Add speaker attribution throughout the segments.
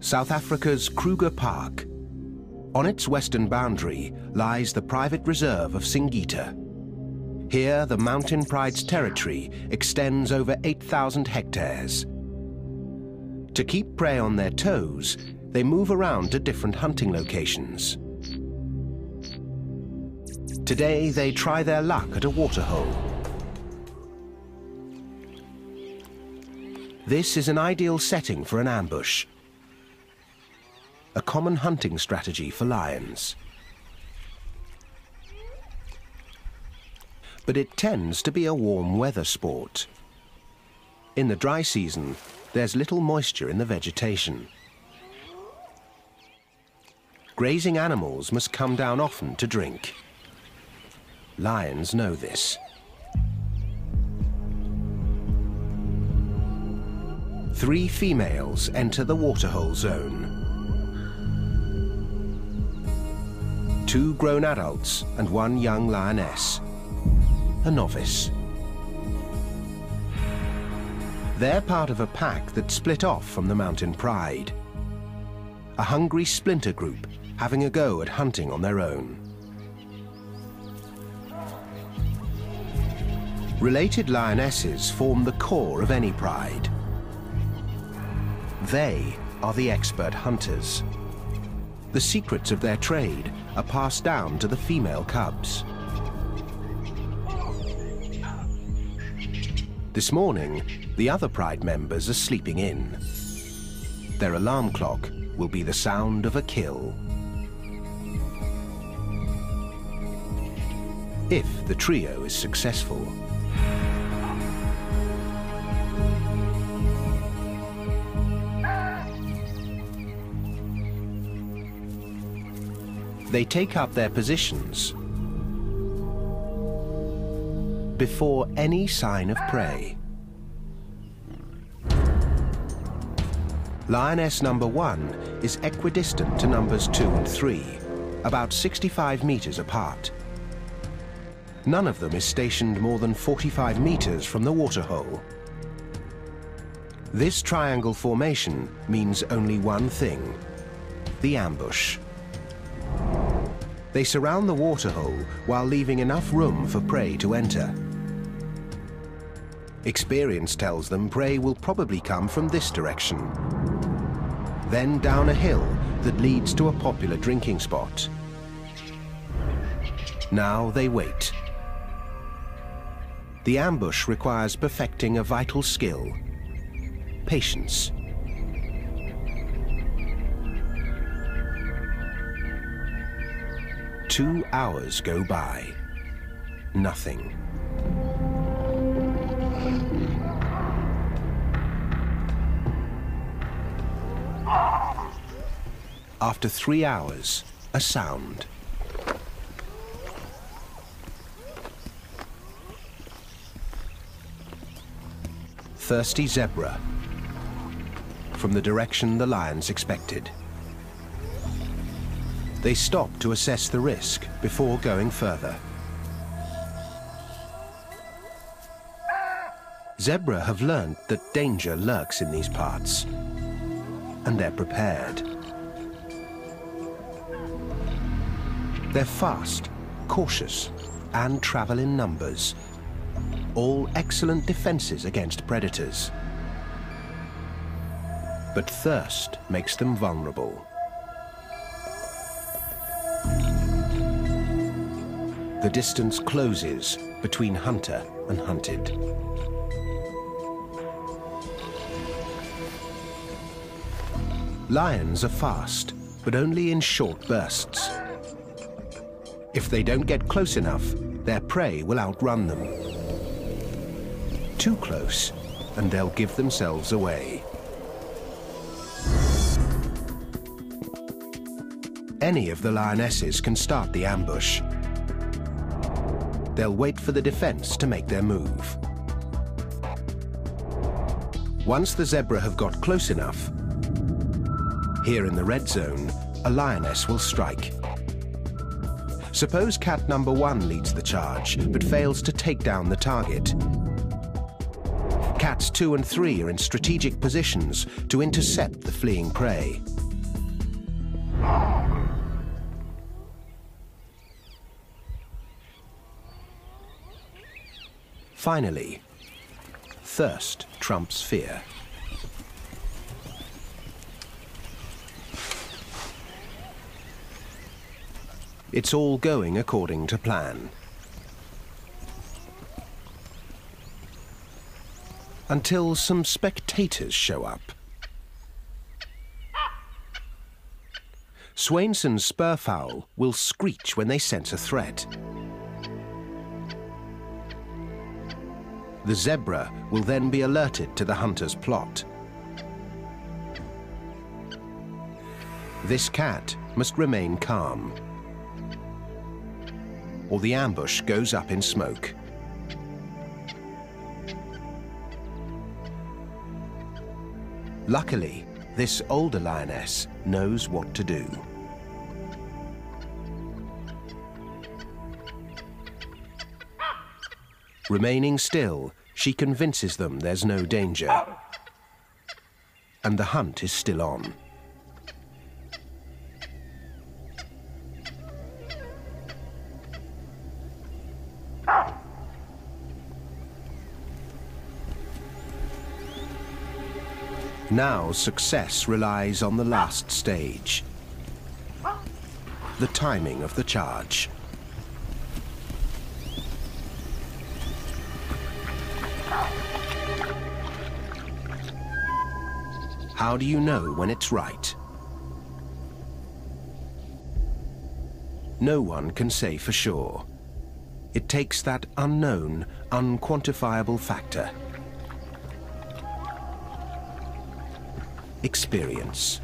Speaker 1: South Africa's Kruger Park. On its western boundary lies the private reserve of Singita. Here, the mountain pride's territory extends over 8,000 hectares. To keep prey on their toes, they move around to different hunting locations. Today, they try their luck at a waterhole. This is an ideal setting for an ambush, a common hunting strategy for lions. But it tends to be a warm weather sport. In the dry season, there's little moisture in the vegetation. Grazing animals must come down often to drink. Lions know this. Three females enter the waterhole zone. Two grown adults and one young lioness, a novice. They're part of a pack that split off from the mountain pride. A hungry splinter group having a go at hunting on their own. Related lionesses form the core of any pride. They are the expert hunters. The secrets of their trade are passed down to the female cubs. This morning, the other pride members are sleeping in. Their alarm clock will be the sound of a kill. If the trio is successful. They take up their positions before any sign of prey. Lioness number 1 is equidistant to numbers 2 and 3, about 65 meters apart. None of them is stationed more than 45 meters from the waterhole. This triangle formation means only one thing: the ambush. They surround the waterhole while leaving enough room for prey to enter. Experience tells them prey will probably come from this direction, then down a hill that leads to a popular drinking spot. Now they wait. The ambush requires perfecting a vital skill: patience. Two hours go by. Nothing. After 3 hours, a sound. Thirsty zebra, from the direction the lions expected. They stop to assess the risk before going further. Zebra have learned that danger lurks in these parts, and they're prepared. They're fast, cautious, and travel in numbers. All excellent defenses against predators. But thirst makes them vulnerable. The distance closes between hunter and hunted. Lions are fast, but only in short bursts. If they don't get close enough, their prey will outrun them. Too close, and they'll give themselves away. Any of the lionesses can start the ambush. They'll wait for the defense to make their move. Once the zebra have got close enough, here in the red zone, a lioness will strike. Suppose cat number 1 leads the charge, but fails to take down the target. Cats 2 and 3 are in strategic positions to intercept the fleeing prey. Finally, thirst trumps fear. It's all going according to plan. Until some spectators show up. Swainson's spurfowl will screech when they sense a threat. The zebra will then be alerted to the hunter's plot. This cat must remain calm, or the ambush goes up in smoke. Luckily, this older lioness knows what to do. Remaining still, she convinces them there's no danger. And the hunt is still on. Now success relies on the last stage. The timing of the charge. How do you know when it's right? No one can say for sure. It takes that unknown, unquantifiable factor. Experience.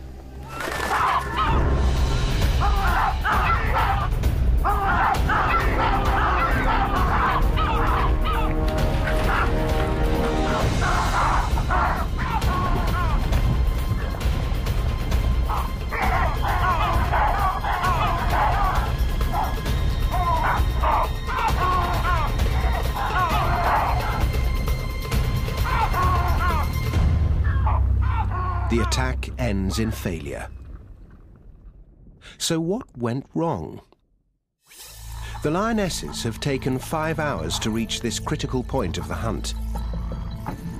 Speaker 1: The attack ends in failure. So what went wrong? The lionesses have taken 5 hours to reach this critical point of the hunt.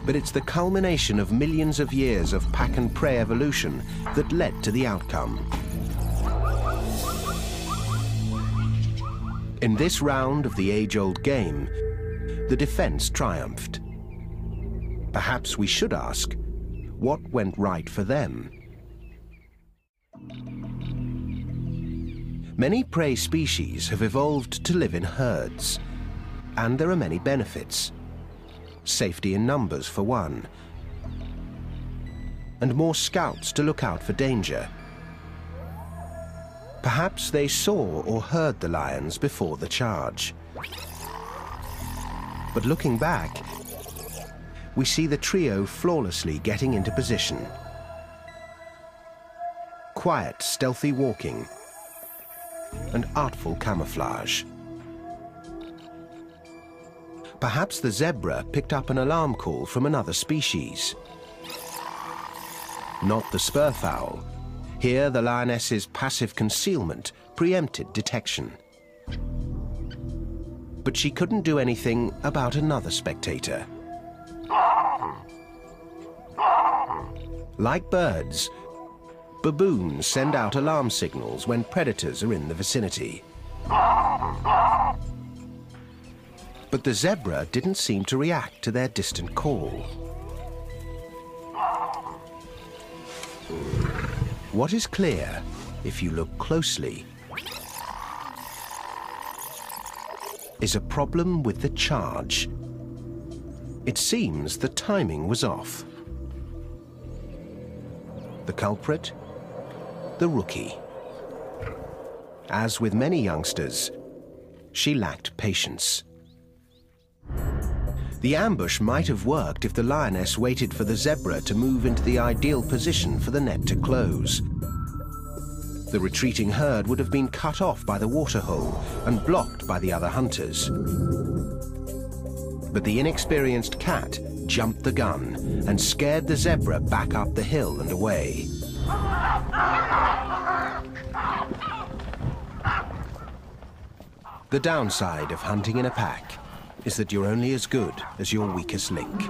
Speaker 1: But it's the culmination of millions of years of pack and prey evolution that led to the outcome. In this round of the age-old game, the defense triumphed. Perhaps we should ask, what went right for them? Many prey species have evolved to live in herds, and there are many benefits. Safety in numbers, for one, and more scouts to look out for danger. Perhaps they saw or heard the lions before the charge. But looking back, we see the trio flawlessly getting into position. Quiet, stealthy walking and artful camouflage. Perhaps the zebra picked up an alarm call from another species. Not the spurfowl. Here, the lioness's passive concealment preempted detection. But she couldn't do anything about another spectator. Like birds, baboons send out alarm signals when predators are in the vicinity. But the zebra didn't seem to react to their distant call. What is clear, if you look closely, is a problem with the charge. It seems the timing was off. The culprit? The rookie. As with many youngsters, she lacked patience. The ambush might have worked if the lioness waited for the zebra to move into the ideal position for the net to close. The retreating herd would have been cut off by the waterhole and blocked by the other hunters. But the inexperienced cat jumped the gun and scared the zebra back up the hill and away. The downside of hunting in a pack is that you're only as good as your weakest link.